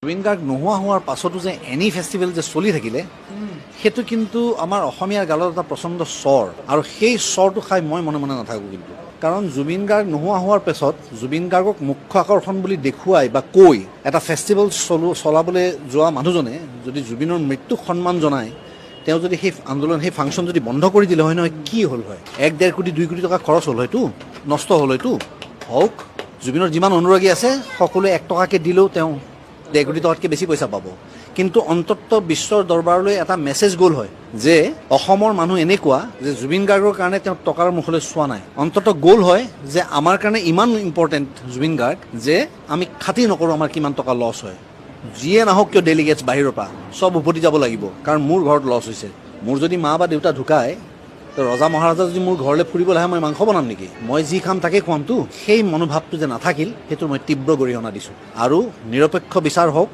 জুবিন গাৰ্গ নোহোৱা হোৱাৰ পাছতো যে এনি ফেষ্টিভেল যে চলি থাকিলে সেইটো কিন্তু আমাৰ অসমীয়াৰ গালত এটা প্ৰচণ্ড স্বৰ আৰু সেই স্বৰটো খাই মই মনে মনে নাথাকোঁ কিন্তু কাৰণ জুবিন গাৰ্গ নোহোৱা হোৱাৰ পাছত জুবিন গাৰ্গক মুখ্য আকৰ্ষণ বুলি দেখুৱাই বা কৈ এটা ফেষ্টিভেল চলাবলৈ যোৱা মানুহজনে যদি জুবিনৰ মৃত্যুক সন্মান জনায় তেওঁ যদি সেই আন্দোলন সেই ফাংচন যদি বন্ধ কৰি দিলে হয় নহয় কি হ'ল হয় 1-1.5 কোটি 2 কোটি টকা খৰচ হ'ল হয়তো নষ্ট হ'ল হয়তো হওক জুবিনৰ যিমান অনুৰাগী আছে সকলোৱে 1 টকাকৈ দিলেও তেওঁ 1 কোটি টকাতকৈ বেছি পইচা পাব কিন্তু অন্ততঃ বিশ্বৰ দৰবাৰলৈ এটা মেছেজ গ'ল হয় যে অসমৰ মানুহ এনেকুৱা যে জুবিন গাৰ্গৰ কাৰণে তেওঁ টকাৰ মুখলৈ চোৱা নাই অন্ততঃ গ'ল হয় যে আমাৰ কাৰণে ইমান ইম্পৰ্টেণ্ট জুবিন গাৰ্গ যে আমি খাতি নকৰোঁ আমাৰ কিমান টকা লছ হয় যিয়ে নাহক কিয় ডেলিগেটছ বাহিৰৰ পৰা চব উভতি যাব লাগিব কাৰণ মোৰ ঘৰত লছ হৈছে মোৰ যদি মা বা দেউতা ঢুকায় তো ৰজা মহাৰাজা যদি মোৰ ঘৰলৈ ফুৰিবলৈ আহে মই মাংস বনাম নেকি মই যি খাম তাকে খুৱামতো সেই মনোভাৱটো যে নাথাকিল সেইটো মই তীব্ৰ গৰিহণা দিছোঁ আৰু নিৰপেক্ষ বিচাৰ হওক